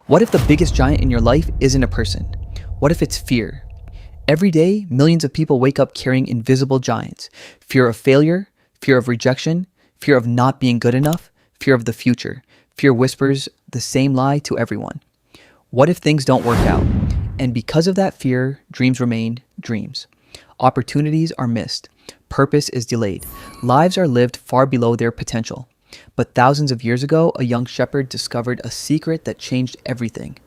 What if the biggest giant in your life isn't a person? What if it's fear? Every day, millions of people wake up carrying invisible giants. Fear of failure, fear of rejection, fear of not being good enough, fear of the future. Fear whispers the same lie to everyone. What if things don't work out? And because of that fear, dreams remain dreams. Opportunities are missed. Purpose is delayed. Lives are lived far below their potential. But thousands of years ago, a young shepherd discovered a secret that changed everything.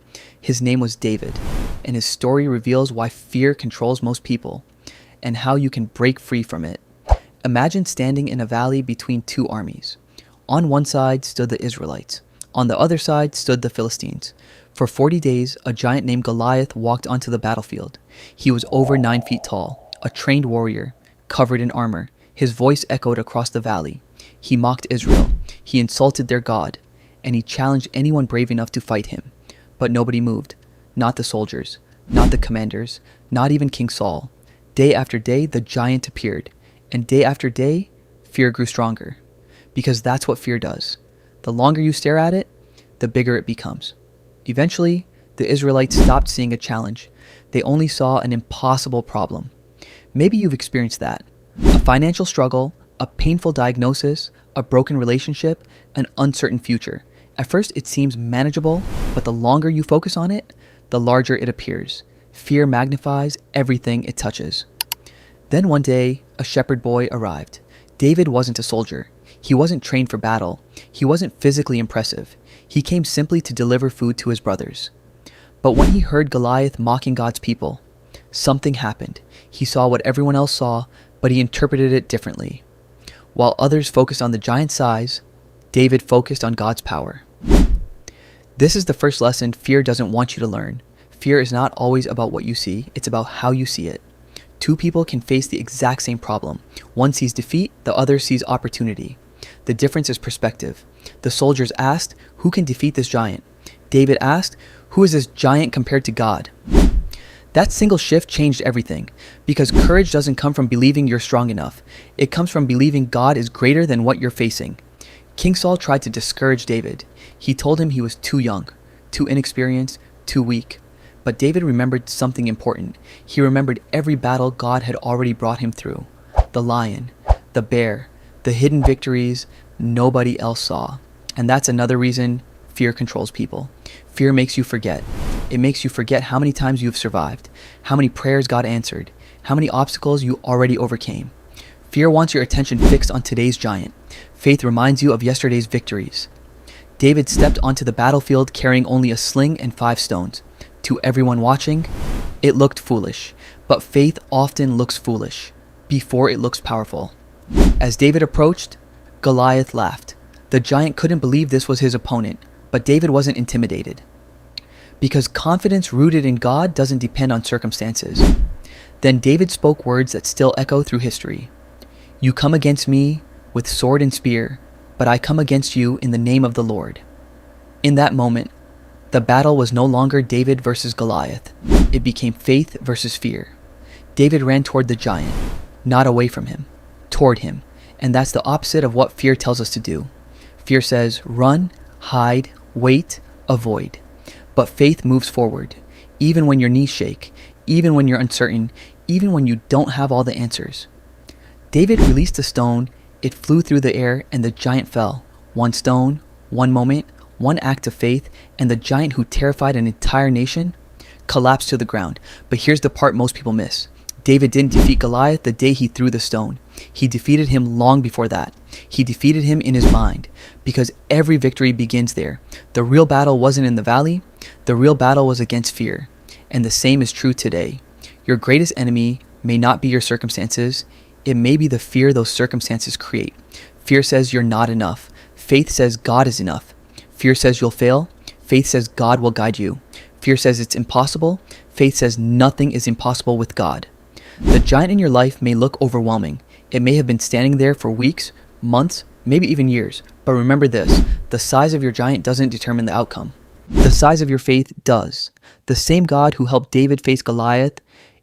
His name was David, and his story reveals why fear controls most people and how you can break free from it. Imagine standing in a valley between two armies. On one side stood the Israelites. On the other side stood the Philistines. For 40 days, a giant named Goliath walked onto the battlefield. He was over 9 feet tall, a trained warrior, covered in armor. His voice echoed across the valley. He mocked Israel. He insulted their God, and he challenged anyone brave enough to fight him. But nobody moved. Not the soldiers, not the commanders, not even King Saul. Day after day, the giant appeared, and day after day, fear grew stronger. Because that's what fear does. The longer you stare at it, the bigger it becomes. Eventually, the Israelites stopped seeing a challenge. They only saw an impossible problem. Maybe you've experienced that. A financial struggle, a painful diagnosis, a broken relationship, an uncertain future. At first, it seems manageable, but the longer you focus on it, the larger it appears. Fear magnifies everything it touches. Then one day, a shepherd boy arrived. David wasn't a soldier. He wasn't trained for battle. He wasn't physically impressive. He came simply to deliver food to his brothers. But when he heard Goliath mocking God's people, something happened. He saw what everyone else saw, but he interpreted it differently. While others focused on the giant's size, David focused on God's power. This is the first lesson fear doesn't want you to learn. Fear is not always about what you see, it's about how you see it. Two people can face the exact same problem. One sees defeat, the other sees opportunity. The difference is perspective. The soldiers asked, "Who can defeat this giant?" David asked, "Who is this giant compared to God?" That single shift changed everything, because courage doesn't come from believing you're strong enough. It comes from believing God is greater than what you're facing. King Saul tried to discourage David. He told him he was too young, too inexperienced, too weak. But David remembered something important. He remembered every battle God had already brought him through. The lion, the bear, the hidden victories nobody else saw. And that's another reason fear controls people. Fear makes you forget. It makes you forget how many times you've survived, how many prayers God answered, how many obstacles you already overcame. Fear wants your attention fixed on today's giant. Faith reminds you of yesterday's victories. David stepped onto the battlefield carrying only a sling and 5 stones. To everyone watching, it looked foolish, but faith often looks foolish before it looks powerful. As David approached, Goliath laughed. The giant couldn't believe this was his opponent, but David wasn't intimidated. Because confidence rooted in God doesn't depend on circumstances. Then David spoke words that still echo through history. "You come against me with sword and spear, but I come against you in the name of the Lord." In that moment, the battle was no longer David versus Goliath. It became faith versus fear. David ran toward the giant, not away from him, toward him. And that's the opposite of what fear tells us to do. Fear says, run, hide, wait, avoid. But faith moves forward, even when your knees shake, even when you're uncertain, even when you don't have all the answers. David released a stone, it flew through the air, and the giant fell. One stone, one moment, one act of faith, and the giant who terrified an entire nation collapsed to the ground. But here's the part most people miss. David didn't defeat Goliath the day he threw the stone. He defeated him long before that. He defeated him in his mind, because every victory begins there. The real battle wasn't in the valley. The real battle was against fear. And the same is true today. Your greatest enemy may not be your circumstances. It may be the fear those circumstances create. Fear says you're not enough. Faith says God is enough. Fear says you'll fail. Faith says God will guide you. Fear says it's impossible. Faith says nothing is impossible with God. The giant in your life may look overwhelming. It may have been standing there for weeks, months, maybe even years. But remember this, the size of your giant doesn't determine the outcome. The size of your faith does. The same God who helped David face Goliath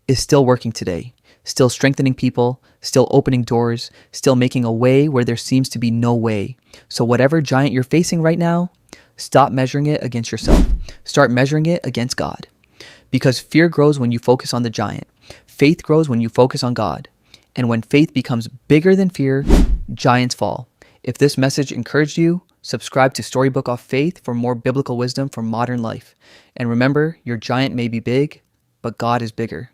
is still working today, still strengthening people, still opening doors, still making a way where there seems to be no way. So whatever giant you're facing right now, Stop measuring it against yourself. Start measuring it against God. Because fear grows when you focus on the giant. Faith grows when you focus on God. And when faith becomes bigger than fear, giants fall. If this message encouraged you, subscribe to Storybook of Faith for more biblical wisdom for modern life. And remember, your giant may be big, but God is bigger.